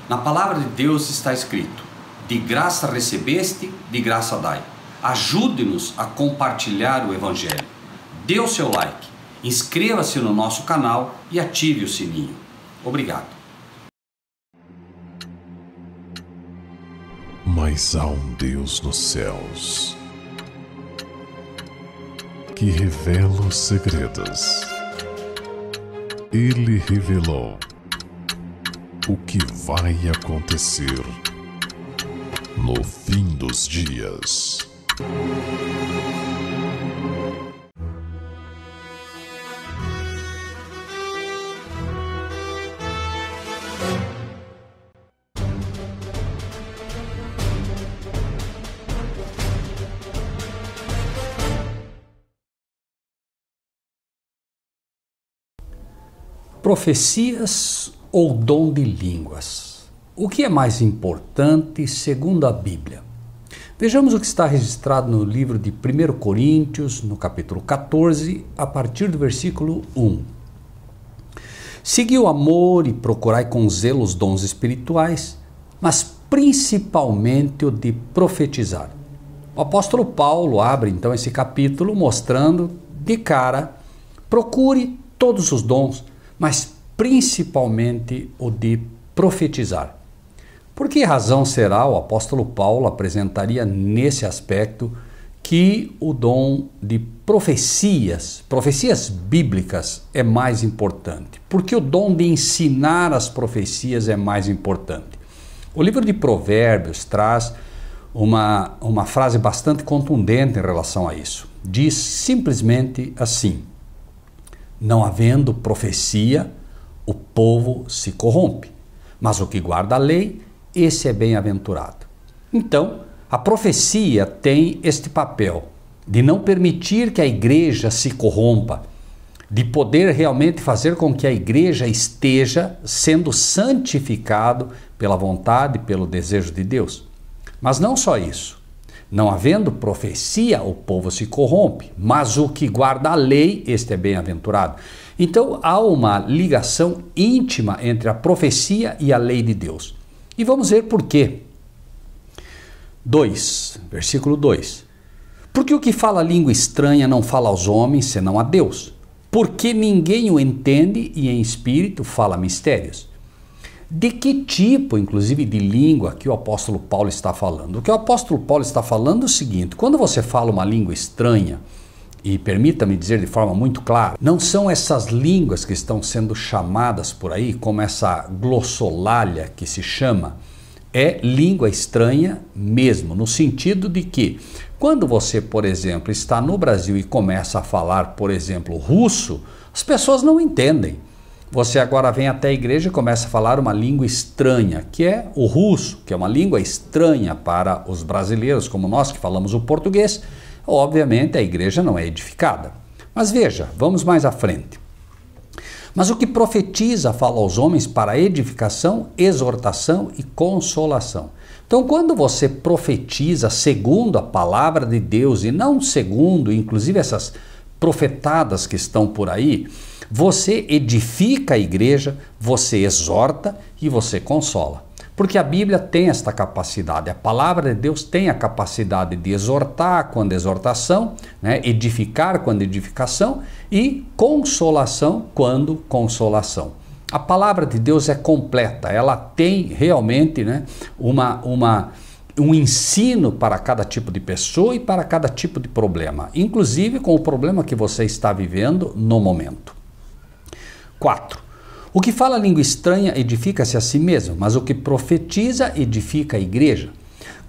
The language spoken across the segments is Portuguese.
Na palavra de Deus está escrito: de graça recebeste, de graça dai. Ajude-nos a compartilhar o Evangelho. Dê o seu like, inscreva-se no nosso canal e ative o sininho. Obrigado. Mas há um Deus nos céus que revela os segredos. Ele revelou o que vai acontecer no fim dos dias. Profecias ou dom de línguas? O que é mais importante segundo a Bíblia? Vejamos o que está registrado no livro de 1 Coríntios, no capítulo 14, a partir do versículo 1. Segui o amor e procurai com zelo os dons espirituais, mas principalmente o de profetizar. O apóstolo Paulo abre então esse capítulo mostrando de cara: procure todos os dons, mas principalmente o de profetizar. Por que razão será o apóstolo Paulo apresentaria nesse aspecto que o dom de profecias bíblicas é mais importante? Porque o dom de ensinar as profecias é mais importante. O livro de Provérbios traz uma frase bastante contundente em relação a isso. Diz simplesmente assim: não havendo profecia, o povo se corrompe, mas o que guarda a lei, esse é bem-aventurado. Então, a profecia tem este papel de não permitir que a igreja se corrompa, de poder realmente fazer com que a igreja esteja sendo santificado pela vontade, pelo desejo de Deus. Mas não só isso. Não havendo profecia, o povo se corrompe, mas o que guarda a lei, este é bem-aventurado. Então há uma ligação íntima entre a profecia e a lei de Deus. E vamos ver por quê. Versículo 2. Porque o que fala língua estranha não fala aos homens, senão a Deus. Porque ninguém o entende e em espírito fala mistérios. De que tipo, inclusive, de língua que o apóstolo Paulo está falando? O que o apóstolo Paulo está falando é o seguinte: quando você fala uma língua estranha, e permita-me dizer de forma muito clara, não são essas línguas que estão sendo chamadas por aí, como essa glossolalia que se chama, é língua estranha mesmo, no sentido de que, quando você, por exemplo, está no Brasil e começa a falar, por exemplo, russo, as pessoas não entendem. Você agora vem até a igreja e começa a falar uma língua estranha, que é o russo, que é uma língua estranha para os brasileiros, como nós que falamos o português. Obviamente a igreja não é edificada. Mas veja, vamos mais à frente. Mas o que profetiza fala aos homens para edificação, exortação e consolação. Então, quando você profetiza segundo a palavra de Deus e não segundo, inclusive, essas profetadas que estão por aí, você edifica a igreja, você exorta e você consola. Porque a Bíblia tem esta capacidade, a palavra de Deus tem a capacidade de exortar quando exortação, edificar quando edificação e consolação quando consolação. A palavra de Deus é completa, ela tem realmente um ensino para cada tipo de pessoa e para cada tipo de problema, inclusive com o problema que você está vivendo no momento. 4. O que fala língua estranha edifica-se a si mesmo, mas o que profetiza edifica a igreja.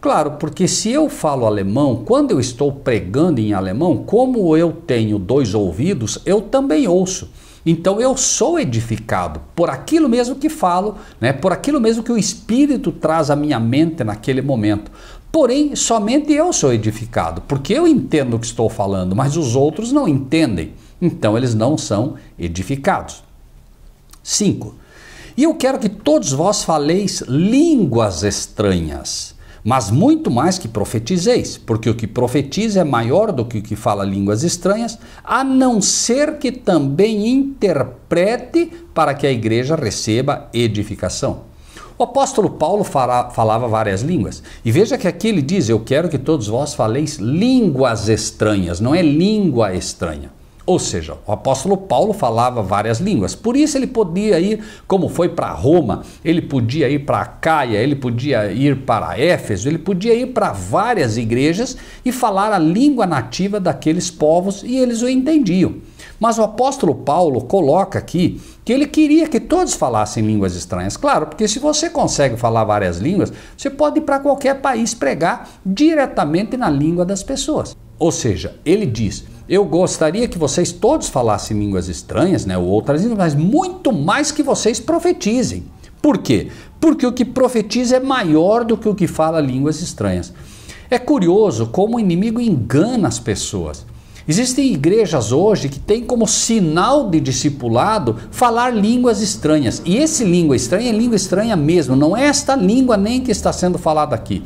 Claro, porque se eu falo alemão, quando eu estou pregando em alemão, como eu tenho 2 ouvidos, eu também ouço. Então eu sou edificado por aquilo mesmo que falo, por aquilo mesmo que o Espírito traz à minha mente naquele momento. Porém, somente eu sou edificado, porque eu entendo o que estou falando, mas os outros não entendem. Então eles não são edificados. 5. E eu quero que todos vós faleis línguas estranhas, mas muito mais que profetizeis, porque o que profetiza é maior do que o que fala línguas estranhas, a não ser que também interprete para que a igreja receba edificação. O apóstolo Paulo falava várias línguas. E veja que aqui ele diz, eu quero que todos vós faleis línguas estranhas, não é língua estranha. Ou seja, o apóstolo Paulo falava várias línguas. Por isso ele podia ir, como foi para Roma, ele podia ir para Caia, ele podia ir para Éfeso, ele podia ir para várias igrejas e falar a língua nativa daqueles povos e eles o entendiam. Mas o apóstolo Paulo coloca aqui que ele queria que todos falassem línguas estranhas. Claro, porque se você consegue falar várias línguas, você pode ir para qualquer país pregar diretamente na língua das pessoas. Ou seja, ele diz, eu gostaria que vocês todos falassem línguas estranhas, né, ou outras línguas, mas muito mais que vocês profetizem. Por quê? Porque o que profetiza é maior do que o que fala línguas estranhas. É curioso como o inimigo engana as pessoas. Existem igrejas hoje que têm como sinal de discipulado falar línguas estranhas. E esse língua estranha é língua estranha mesmo, não é esta língua nem que está sendo falada aqui.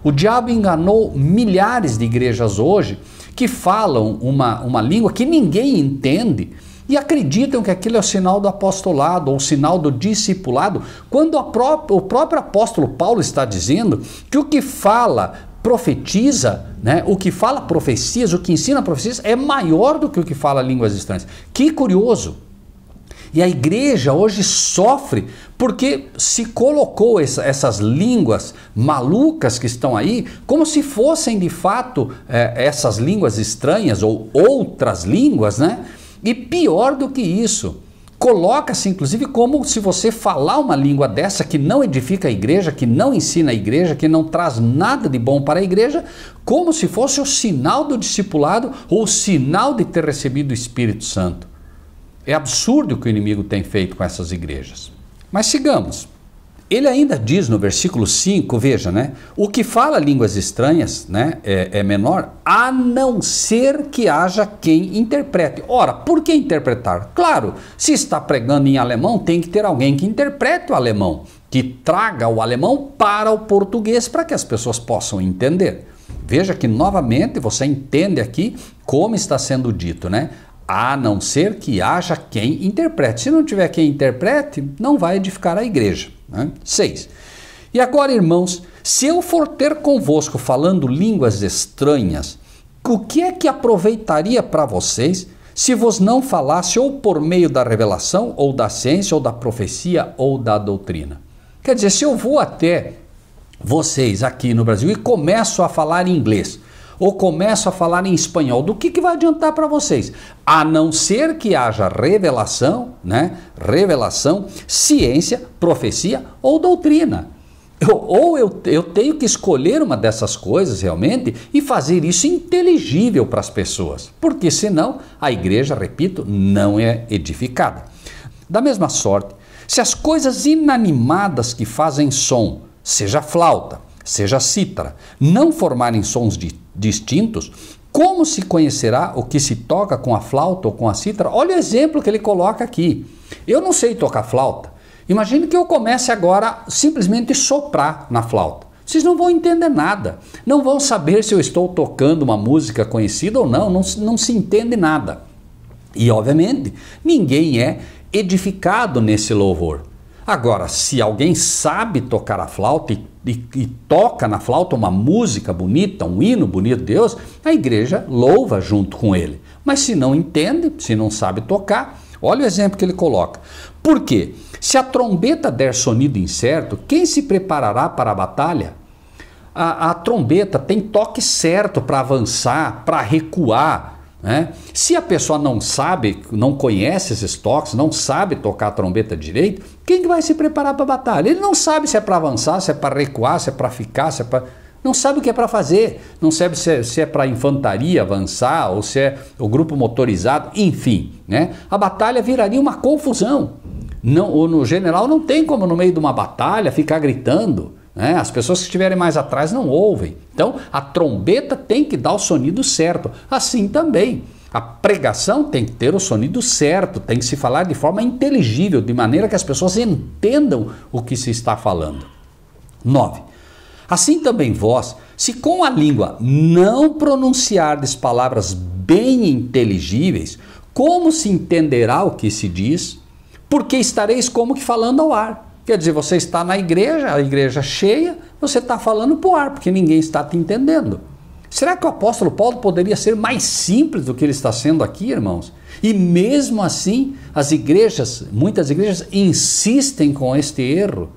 O diabo enganou milhares de igrejas hoje que falam uma língua que ninguém entende e acreditam que aquilo é o sinal do apostolado ou o sinal do discipulado, quando o próprio apóstolo Paulo está dizendo que o que fala profetiza, né? O que fala profecias, o que ensina profecias é maior do que o que fala línguas estranhas. Que curioso! E a igreja hoje sofre porque se colocou essas línguas malucas que estão aí como se fossem de fato essas línguas estranhas ou outras línguas, né? E pior do que isso, coloca-se inclusive como se você falar uma língua dessa que não edifica a igreja, que não ensina a igreja, que não traz nada de bom para a igreja, como se fosse o sinal do discipulado ou o sinal de ter recebido o Espírito Santo. É absurdo o que o inimigo tem feito com essas igrejas. Mas sigamos. Ele ainda diz no versículo 5, veja, né? O que fala línguas estranhas, né, é menor, a não ser que haja quem interprete. Ora, por que interpretar? Claro, se está pregando em alemão, tem que ter alguém que interprete o alemão, que traga o alemão para o português, para que as pessoas possam entender. Veja que novamente você entende aqui como está sendo dito, né? A não ser que haja quem interprete. Se não tiver quem interprete, não vai edificar a igreja. 6. E agora, irmãos, se eu for ter convosco falando línguas estranhas, o que é que aproveitaria para vocês se vos não falasse ou por meio da revelação, ou da ciência, ou da profecia, ou da doutrina? Quer dizer, se eu vou até vocês aqui no Brasil e começo a falar inglês, ou começo a falar em espanhol, do que vai adiantar para vocês? A não ser que haja revelação, né? Revelação, ciência, profecia ou doutrina. Eu tenho que escolher uma dessas coisas realmente e fazer isso inteligível para as pessoas, porque senão a igreja, repito, não é edificada. Da mesma sorte, se as coisas inanimadas que fazem som, seja flauta, seja cítara, não formarem sons distintos, como se conhecerá o que se toca com a flauta ou com a cítara? Olha o exemplo que ele coloca aqui. Eu não sei tocar flauta. Imagine que eu comece agora simplesmente soprar na flauta. Vocês não vão entender nada. Não vão saber se eu estou tocando uma música conhecida ou não. Não se entende nada. E, obviamente, ninguém é edificado nesse louvor. Agora, se alguém sabe tocar a flauta e toca na flauta uma música bonita, um hino bonito de Deus, a igreja louva junto com ele. Mas se não entende, se não sabe tocar, olha o exemplo que ele coloca. Por quê? Se a trombeta der sonido incerto, quem se preparará para a batalha? A trombeta tem toque certo para avançar, para recuar. Né? Se a pessoa não sabe, não conhece esses toques, não sabe tocar a trombeta direito, quem que vai se preparar para a batalha? Ele não sabe se é para avançar, se é para recuar, se é para ficar, se é para... Não sabe o que é para fazer, não sabe se é para a infantaria avançar ou se é o grupo motorizado, enfim. Né? A batalha viraria uma confusão. O general não tem como no meio de uma batalha ficar gritando. Né? As pessoas que estiverem mais atrás não ouvem. Então a trombeta tem que dar o sonido certo. Assim também, a pregação tem que ter o sonido certo, tem que se falar de forma inteligível, de maneira que as pessoas entendam o que se está falando. 9. Assim também vós, se com a língua não pronunciardes palavras bem inteligíveis, como se entenderá o que se diz? Porque estareis como que falando ao ar. Quer dizer, você está na igreja, a igreja cheia, você está falando para o ar, porque ninguém está te entendendo. Será que o apóstolo Paulo poderia ser mais simples do que ele está sendo aqui, irmãos? E mesmo assim, muitas igrejas insistem com este erro.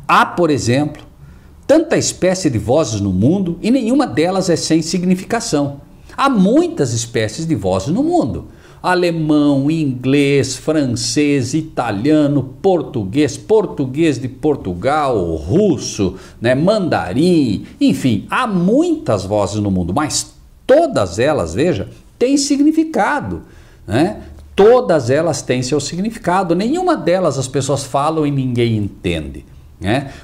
Há, por exemplo, tanta espécie de vozes no mundo e nenhuma delas é sem significação. Há muitas espécies de vozes no mundo. Alemão, inglês, francês, italiano, português, português de Portugal, russo, mandarim, enfim, há muitas vozes no mundo, mas todas elas, veja, têm significado, Todas elas têm seu significado, nenhuma delas as pessoas falam e ninguém entende,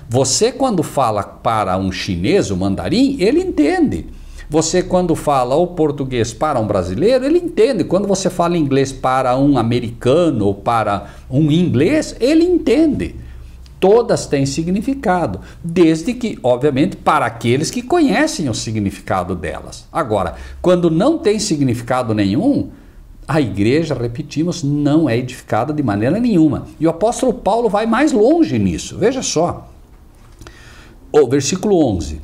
Você quando fala para um chinês, o mandarim, ele entende. Você quando fala o português para um brasileiro, ele entende. Quando você fala inglês para um americano ou para um inglês, ele entende. Todas têm significado, desde que, obviamente, para aqueles que conhecem o significado delas. Agora, quando não tem significado nenhum, a igreja, repetimos, não é edificada de maneira nenhuma. E o apóstolo Paulo vai mais longe nisso. Veja só, o versículo 11,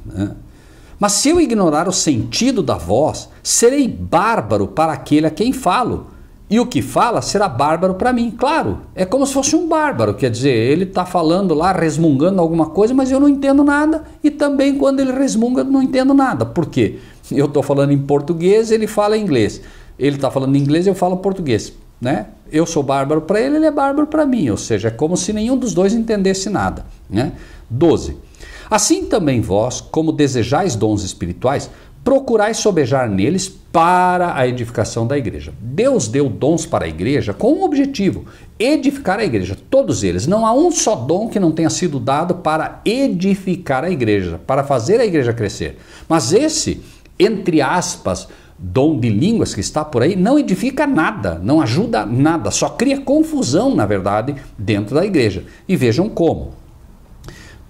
Mas se eu ignorar o sentido da voz, serei bárbaro para aquele a quem falo, e o que fala será bárbaro para mim. Claro, é como se fosse um bárbaro, quer dizer, ele está falando lá, resmungando alguma coisa, mas eu não entendo nada, e também quando ele resmunga eu não entendo nada. Por quê? Eu estou falando em português, ele fala inglês. Ele está falando inglês, eu falo português. Eu sou bárbaro para ele, ele é bárbaro para mim, ou seja, é como se nenhum dos dois entendesse nada. 12. Assim também vós, como desejais dons espirituais, procurais sobejar neles para a edificação da igreja. Deus deu dons para a igreja com um objetivo, edificar a igreja, todos eles. Não há um só dom que não tenha sido dado para edificar a igreja, para fazer a igreja crescer. Mas esse, entre aspas, dom de línguas que está por aí, não edifica nada, não ajuda nada, só cria confusão, na verdade, dentro da igreja. E vejam como.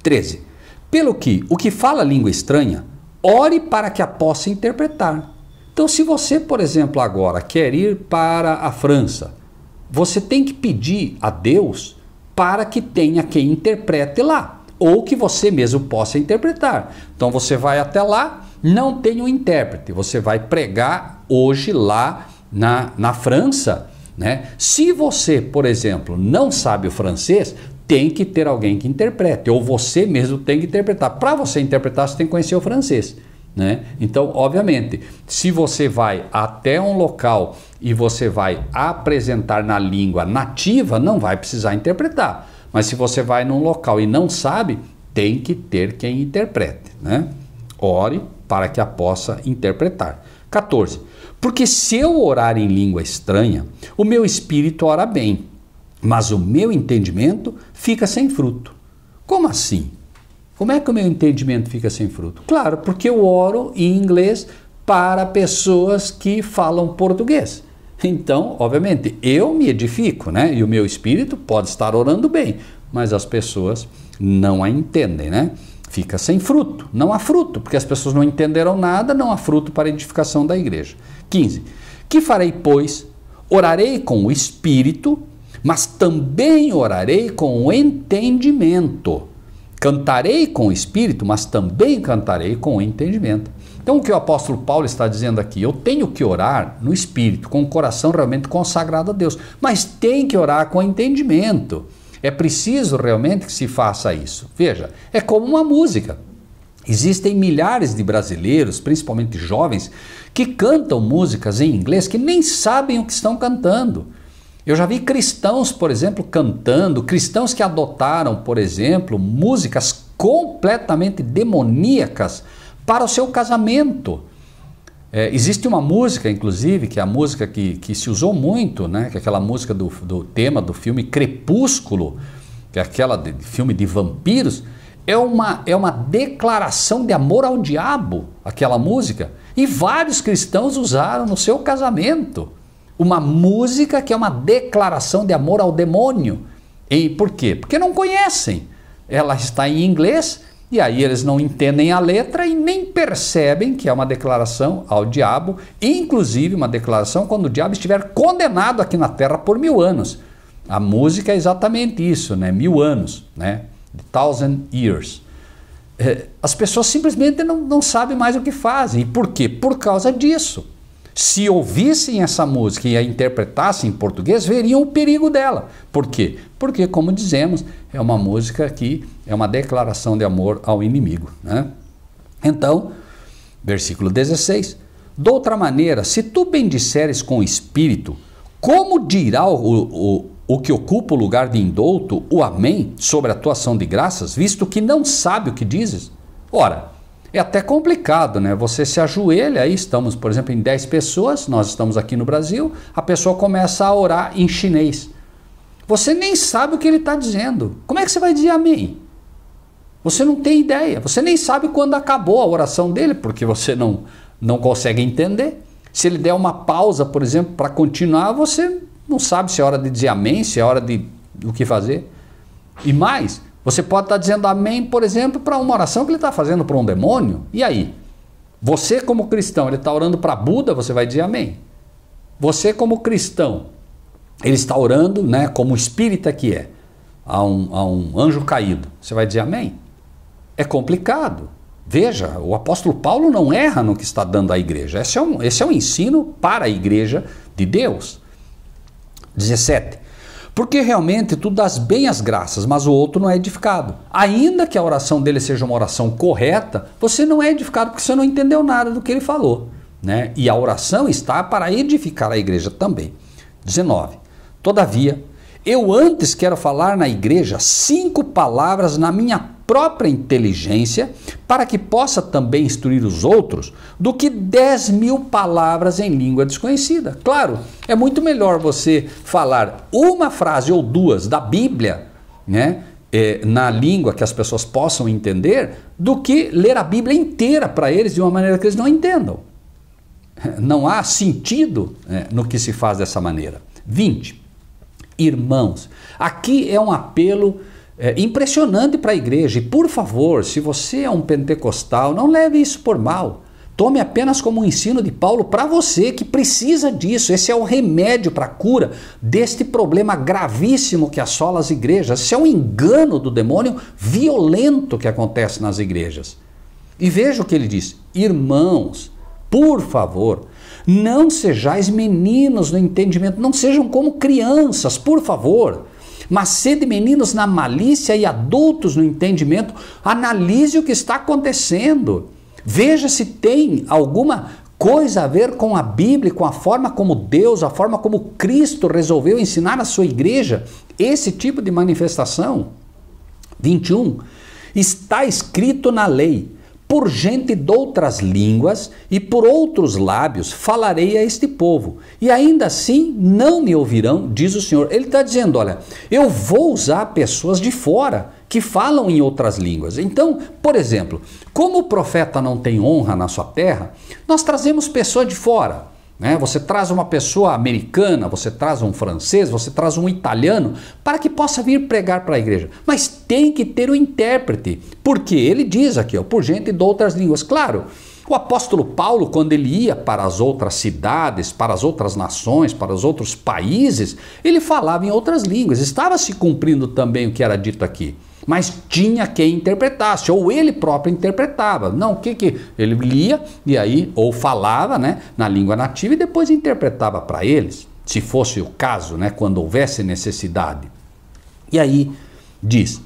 13. Pelo que o que fala língua estranha, ore para que a possa interpretar. Então, se você, por exemplo, agora quer ir para a França, você tem que pedir a Deus para que tenha quem interprete lá, ou que você mesmo possa interpretar. Então, você vai até lá, não tem um intérprete, você vai pregar hoje lá na França, Se você, por exemplo, não sabe o francês, tem que ter alguém que interprete, ou você mesmo tem que interpretar. Para você interpretar, você tem que conhecer o francês, Então, obviamente, se você vai até um local e você vai apresentar na língua nativa, não vai precisar interpretar. Mas se você vai num local e não sabe, tem que ter quem interprete, Ore para que a possa interpretar. 14. Porque se eu orar em língua estranha, o meu espírito ora bem, mas o meu entendimento fica sem fruto. Como assim? Como é que o meu entendimento fica sem fruto? Claro, porque eu oro em inglês para pessoas que falam português. Então, obviamente, eu me edifico, E o meu espírito pode estar orando bem, mas as pessoas não a entendem, Fica sem fruto, não há fruto, porque as pessoas não entenderam nada, não há fruto para a edificação da igreja. 15. Que farei, pois? Orarei com o espírito, mas também orarei com o entendimento. Cantarei com o espírito, mas também cantarei com o entendimento. Então, o que o apóstolo Paulo está dizendo aqui? Eu tenho que orar no espírito, com o coração realmente consagrado a Deus, mas tem que orar com entendimento. É preciso realmente que se faça isso. Veja, é como uma música. Existem milhares de brasileiros, principalmente jovens, que cantam músicas em inglês que nem sabem o que estão cantando. Eu já vi cristãos, por exemplo, cantando, cristãos que adotaram, por exemplo, músicas completamente demoníacas para o seu casamento. Existe uma música, inclusive, que é a música que se usou muito, que é aquela música do tema do filme Crepúsculo, que é aquela filme de vampiros, é uma declaração de amor ao diabo, aquela música, e vários cristãos usaram no seu casamento. Uma música que é uma declaração de amor ao demônio. E por quê? Porque não conhecem. Ela está em inglês, e aí eles não entendem a letra e nem percebem que é uma declaração ao diabo, inclusive uma declaração quando o diabo estiver condenado aqui na terra por 1000 anos. A música é exatamente isso, né? 1000 anos, né? 1000 years. As pessoas simplesmente não sabem mais o que fazem. E por quê? Por causa disso. Se ouvissem essa música e a interpretassem em português, veriam o perigo dela. Por quê? Porque, como dizemos, é uma música que é uma declaração de amor ao inimigo, né? Então, versículo 16. De outra maneira, se tu bendisseres com o Espírito, como dirá o que ocupa o lugar de indulto, o amém, sobre a tua ação de graças, visto que não sabe o que dizes? Ora, é até complicado, né? Você se ajoelha, aí estamos, por exemplo, em 10 pessoas, nós estamos aqui no Brasil, a pessoa começa a orar em chinês. Você nem sabe o que ele está dizendo. Como é que você vai dizer amém? Você não tem ideia, você nem sabe quando acabou a oração dele, porque você não consegue entender. Se ele der uma pausa, por exemplo, para continuar, você não sabe se é hora de dizer amém, se é hora de o que fazer. E mais, você pode estar dizendo amém, por exemplo, para uma oração que ele está fazendo para um demônio. E aí? Você como cristão, ele está orando para Buda, você vai dizer amém. Você como cristão, ele está orando, né, como espírita que é, a um anjo caído. Você vai dizer amém? É complicado. Veja, o apóstolo Paulo não erra no que está dando à igreja. Esse é um ensino para a igreja de Deus. 17. Porque realmente tu dás bem as graças, mas o outro não é edificado. Ainda que a oração dele seja uma oração correta, você não é edificado porque você não entendeu nada do que ele falou, né? E a oração está para edificar a igreja também. 19. Todavia, eu antes quero falar na igreja 5 palavras na minha própria inteligência, para que possa também instruir os outros, do que 10.000 palavras em língua desconhecida. Claro, é muito melhor você falar uma frase ou duas da Bíblia, né, na língua que as pessoas possam entender, do que ler a Bíblia inteira para eles de uma maneira que eles não entendam. Não há sentido, né, no que se faz dessa maneira. 20. Irmãos, aqui é um apelo impressionante para a igreja. E por favor, se você é um pentecostal, não leve isso por mal. Tome apenas como um ensino de Paulo para você que precisa disso. Esse é o remédio para a cura deste problema gravíssimo que assola as igrejas. Esse é um engano do demônio violento que acontece nas igrejas. E veja o que ele diz: irmãos, por favor, não sejais meninos no entendimento, não sejam como crianças, por favor. Mas sede meninos na malícia e adultos no entendimento. Analise o que está acontecendo. Veja se tem alguma coisa a ver com a Bíblia, com a forma como Deus, a forma como Cristo resolveu ensinar a sua igreja esse tipo de manifestação. 21. Está escrito na lei: por gente de outras línguas e por outros lábios falarei a este povo, e ainda assim não me ouvirão, diz o Senhor. Ele está dizendo, olha, eu vou usar pessoas de fora que falam em outras línguas. Então, por exemplo, como o profeta não tem honra na sua terra, nós trazemos pessoas de fora. Você traz uma pessoa americana, você traz um francês, você traz um italiano, para que possa vir pregar para a igreja. Mas tem que ter um intérprete, porque ele diz aqui, por gente de outras línguas. Claro, o apóstolo Paulo, quando ele ia para as outras cidades, para as outras nações, para os outros países, ele falava em outras línguas. Estava se cumprindo também o que era dito aqui. Mas tinha quem interpretasse, ou ele próprio interpretava. Não, o que ele lia e aí, ou falava, né, na língua nativa e depois interpretava para eles, se fosse o caso, né, quando houvesse necessidade. E aí diz,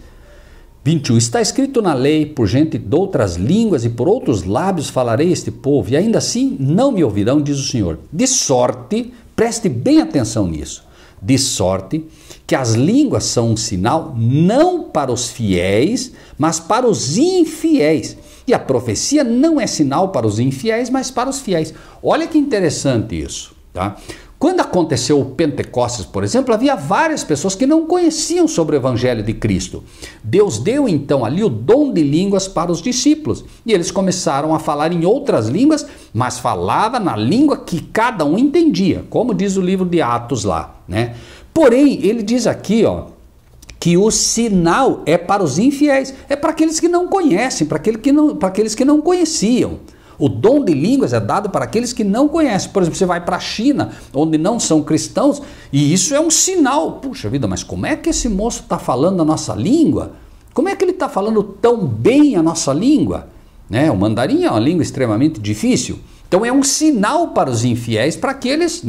21, está escrito na lei: por gente de outras línguas e por outros lábios falarei este povo, e ainda assim não me ouvirão, diz o Senhor. De sorte, preste bem atenção nisso, de sorte que as línguas são um sinal não para os fiéis, mas para os infiéis. E a profecia não é sinal para os infiéis, mas para os fiéis. Olha que interessante isso, tá? Quando aconteceu o Pentecostes, por exemplo, havia várias pessoas que não conheciam sobre o Evangelho de Cristo. Deus deu então ali o dom de línguas para os discípulos. E eles começaram a falar em outras línguas, mas falava na língua que cada um entendia, como diz o livro de Atos lá, né? Porém, ele diz aqui, que o sinal é para os infiéis, é para aqueles que não conhecem, para aqueles que não conheciam. O dom de línguas é dado para aqueles que não conhecem. Por exemplo, você vai para a China, onde não são cristãos, e isso é um sinal. Puxa vida, mas como é que esse moço está falando a nossa língua? Como é que ele está falando tão bem a nossa língua? O mandarim é uma língua extremamente difícil. Então é um sinal para os infiéis, para que eles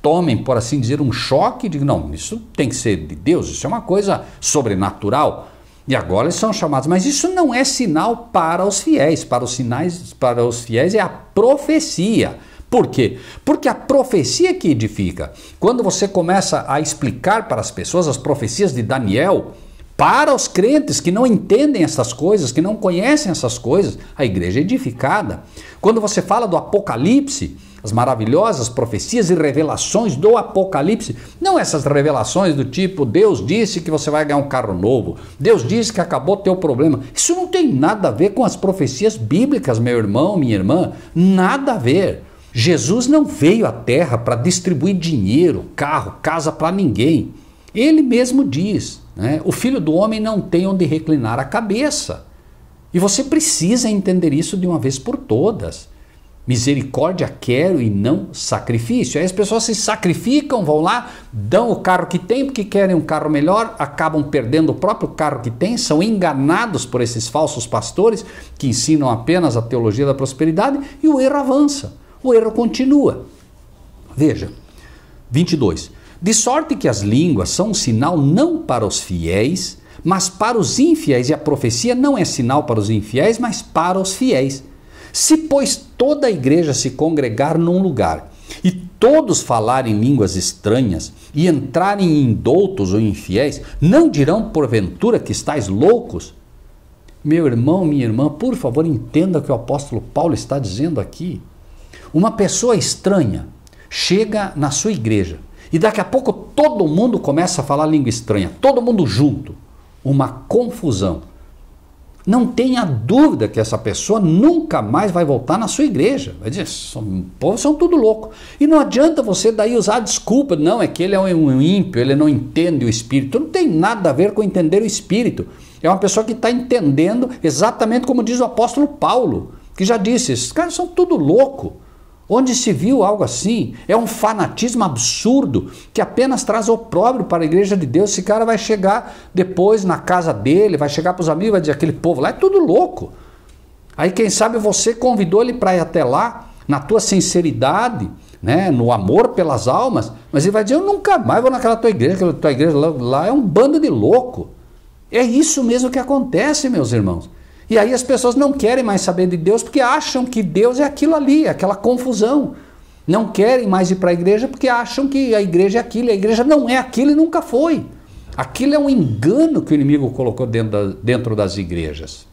tomem, por assim dizer, um choque de não, isso tem que ser de Deus, isso é uma coisa sobrenatural. E agora eles são chamados, mas isso não é sinal para os fiéis. Para os fiéis é a profecia. Por quê? Porque a profecia que edifica. Quando você começa a explicar para as pessoas as profecias de Daniel, para os crentes que não entendem essas coisas, que não conhecem essas coisas, a igreja é edificada. Quando você fala do Apocalipse, as maravilhosas profecias e revelações do Apocalipse, não essas revelações do tipo, Deus disse que você vai ganhar um carro novo, Deus disse que acabou o teu problema. Isso não tem nada a ver com as profecias bíblicas, meu irmão, minha irmã, nada a ver. Jesus não veio à terra para distribuir dinheiro, carro, casa para ninguém. Ele mesmo diz, o Filho do Homem não tem onde reclinar a cabeça. E você precisa entender isso de uma vez por todas. Misericórdia quero e não sacrifício. Aí as pessoas se sacrificam, vão lá, dão o carro que tem porque querem um carro melhor, acabam perdendo o próprio carro que tem, são enganados por esses falsos pastores que ensinam apenas a teologia da prosperidade e o erro avança, o erro continua. Veja, 22. De sorte que as línguas são um sinal não para os fiéis, mas para os infiéis, e a profecia não é sinal para os infiéis, mas para os fiéis. Se, pois, toda a igreja se congregar num lugar e todos falarem línguas estranhas e entrarem em indoutos ou infiéis, não dirão porventura que estáis loucos? Meu irmão, minha irmã, por favor, entenda o que o apóstolo Paulo está dizendo aqui. Uma pessoa estranha chega na sua igreja e daqui a pouco todo mundo começa a falar língua estranha, todo mundo junto, uma confusão. Não tenha dúvida que essa pessoa nunca mais vai voltar na sua igreja. Vai dizer, o povo são tudo louco. E não adianta você daí usar a desculpa, não, é que ele é um ímpio, ele não entende o Espírito. Não tem nada a ver com entender o Espírito. É uma pessoa que está entendendo exatamente como diz o apóstolo Paulo, que já disse, esses caras são tudo louco. Onde se viu algo assim? É um fanatismo absurdo que apenas traz opróbrio para a igreja de Deus. Esse cara vai chegar depois na casa dele, vai chegar para os amigos e vai dizer, aquele povo lá é tudo louco. Aí quem sabe você convidou ele para ir até lá, na tua sinceridade, no amor pelas almas, mas ele vai dizer, eu nunca mais vou naquela tua igreja, aquela tua igreja lá é um bando de louco. É isso mesmo que acontece, meus irmãos. E aí as pessoas não querem mais saber de Deus porque acham que Deus é aquilo ali, aquela confusão. Não querem mais ir para a igreja porque acham que a igreja é aquilo, e a igreja não é aquilo e nunca foi. Aquilo é um engano que o inimigo colocou dentro das igrejas.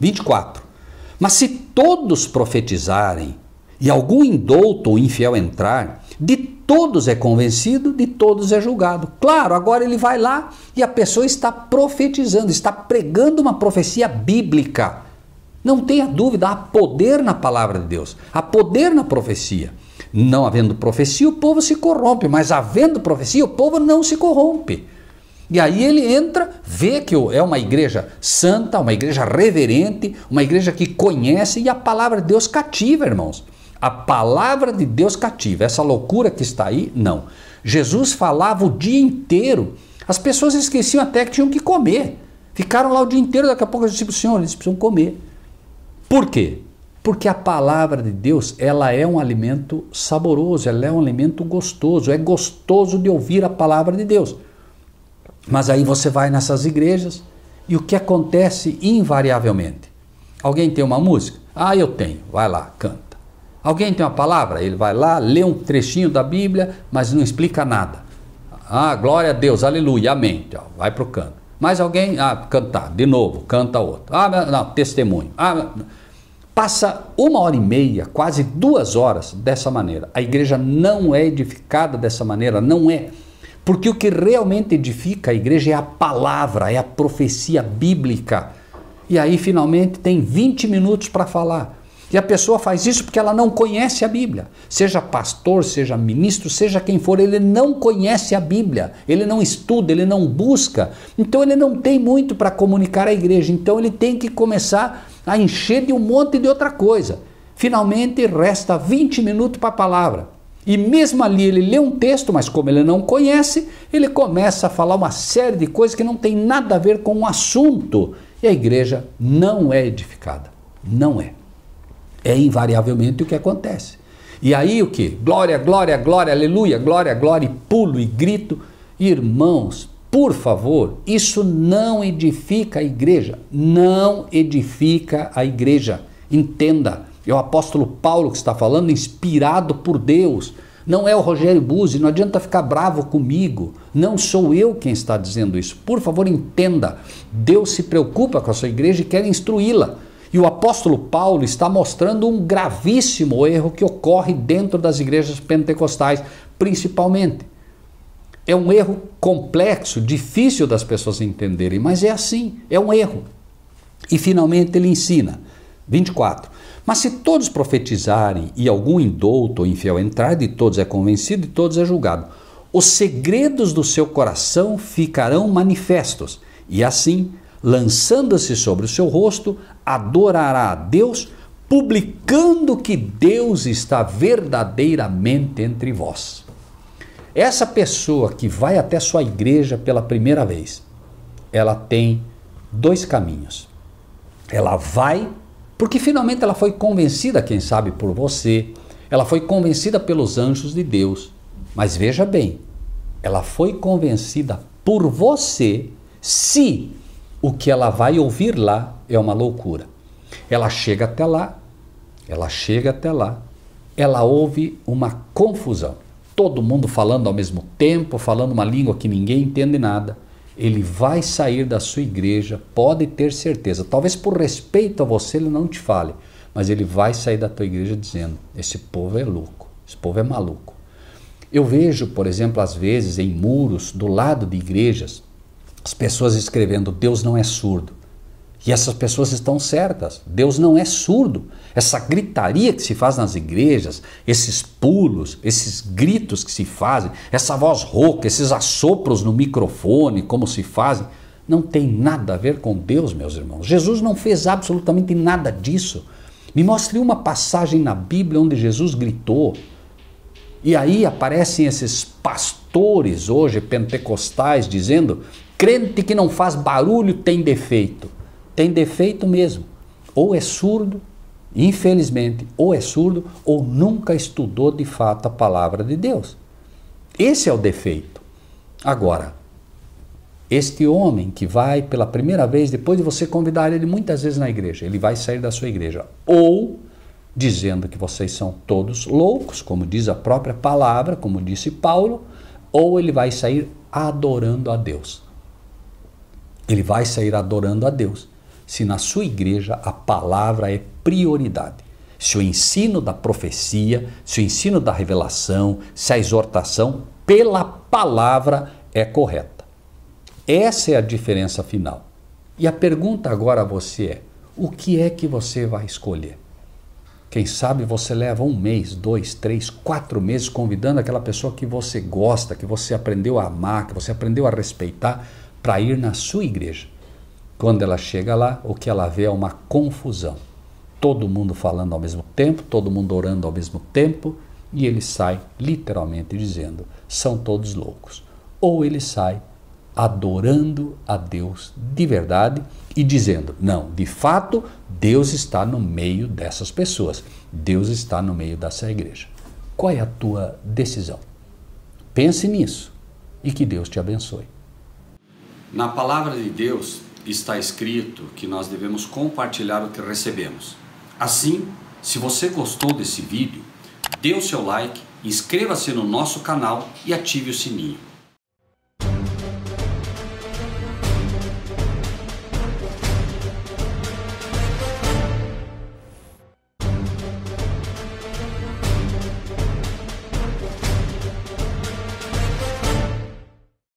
24. Mas se todos profetizarem e algum indouto ou infiel entrar, de todos é convencido, de todos é julgado. Claro, agora ele vai lá e a pessoa está profetizando, está pregando uma profecia bíblica. Não tenha dúvida, há poder na palavra de Deus, há poder na profecia. Não havendo profecia, o povo se corrompe, mas havendo profecia, o povo não se corrompe. E aí ele entra, vê que é uma igreja santa, uma igreja reverente, uma igreja que conhece, e a palavra de Deus cativa, irmãos. A palavra de Deus cativa. Essa loucura que está aí, não. Jesus falava o dia inteiro. As pessoas esqueciam até que tinham que comer. Ficaram lá o dia inteiro, daqui a pouco eu disse para o Senhor, eles precisam comer. Por quê? Porque a palavra de Deus, ela é um alimento saboroso, ela é um alimento gostoso. É gostoso de ouvir a palavra de Deus. Mas aí você vai nessas igrejas e o que acontece invariavelmente? Alguém tem uma música? Ah, eu tenho. Vai lá, canta. Alguém tem uma palavra? Ele vai lá, lê um trechinho da Bíblia, mas não explica nada. Ah, glória a Deus, aleluia, amém. Vai para o canto. Mais alguém? Ah, cantar, de novo, canta outro. Ah, não, testemunho. Passa 1h30, quase 2 horas dessa maneira. A igreja não é edificada dessa maneira, não é. Porque o que realmente edifica a igreja é a palavra, é a profecia bíblica. E aí finalmente tem 20 minutos para falar. E a pessoa faz isso porque ela não conhece a Bíblia. Seja pastor, seja ministro, seja quem for, ele não conhece a Bíblia. Ele não estuda, ele não busca. Então ele não tem muito para comunicar à igreja. Então ele tem que começar a encher de um monte de outra coisa. Finalmente resta 20 minutos para a palavra. E mesmo ali ele lê um texto, mas como ele não conhece, ele começa a falar uma série de coisas que não tem nada a ver com o assunto. E a igreja não é edificada. Não é. É invariavelmente o que acontece. E aí o que? Glória, glória, glória, aleluia, glória, glória, e pulo e grito. Irmãos, por favor, isso não edifica a igreja. Não edifica a igreja. Entenda. É o apóstolo Paulo que está falando, inspirado por Deus. Não é o Rogério Buzzi, não adianta ficar bravo comigo. Não sou eu quem está dizendo isso. Por favor, entenda. Deus se preocupa com a sua igreja e quer instruí-la. E o apóstolo Paulo está mostrando um gravíssimo erro que ocorre dentro das igrejas pentecostais, principalmente. É um erro complexo, difícil das pessoas entenderem, mas é assim, é um erro. E finalmente ele ensina, 24, mas se todos profetizarem e algum indouto ou infiel entrar, de todos é convencido e de todos é julgado. Os segredos do seu coração ficarão manifestos, e assim, lançando-se sobre o seu rosto, adorará a Deus, publicando que Deus está verdadeiramente entre vós. Essa pessoa que vai até sua igreja pela primeira vez, ela tem dois caminhos. Ela vai, porque finalmente ela foi convencida, quem sabe por você, ela foi convencida pelos anjos de Deus, mas veja bem, ela foi convencida por você se o que ela vai ouvir lá é uma loucura. Ela chega até lá, ela ouve uma confusão. Todo mundo falando ao mesmo tempo, falando uma língua que ninguém entende nada. Ele vai sair da sua igreja, pode ter certeza. Talvez por respeito a você ele não te fale, mas ele vai sair da tua igreja dizendo, esse povo é louco, esse povo é maluco. Eu vejo, por exemplo, às vezes em muros do lado de igrejas, as pessoas escrevendo, Deus não é surdo. E essas pessoas estão certas, Deus não é surdo. Essa gritaria que se faz nas igrejas, esses pulos, esses gritos que se fazem, essa voz rouca, esses assopros no microfone, como se fazem, não tem nada a ver com Deus, meus irmãos. Jesus não fez absolutamente nada disso. Me mostre uma passagem na Bíblia onde Jesus gritou. E aí aparecem esses pastores hoje pentecostais dizendo, crente que não faz barulho tem defeito. Tem defeito mesmo. Ou é surdo, infelizmente, ou é surdo, ou nunca estudou de fato a palavra de Deus. Esse é o defeito. Agora, este homem que vai pela primeira vez, depois de você convidar ele muitas vezes na igreja, ele vai sair da sua igreja, ou dizendo que vocês são todos loucos, como diz a própria palavra, como disse Paulo, ou ele vai sair adorando a Deus. Ele vai sair adorando a Deus. Se na sua igreja a palavra é prioridade, se o ensino da profecia, se o ensino da revelação, se a exortação pela palavra é correta. Essa é a diferença final. E a pergunta agora a você é, o que é que você vai escolher? Quem sabe você leva 1 mês, 2, 3, 4 meses convidando aquela pessoa que você gosta, que você aprendeu a amar, que você aprendeu a respeitar, para ir na sua igreja. Quando ela chega lá, o que ela vê é uma confusão. Todo mundo falando ao mesmo tempo, todo mundo orando ao mesmo tempo, e ele sai literalmente dizendo, são todos loucos. Ou ele sai adorando a Deus de verdade e dizendo, não, de fato, Deus está no meio dessas pessoas. Deus está no meio dessa igreja. Qual é a tua decisão? Pense nisso e que Deus te abençoe. Na palavra de Deus está escrito que nós devemos compartilhar o que recebemos. Assim, se você gostou desse vídeo, dê o seu like, inscreva-se no nosso canal e ative o sininho.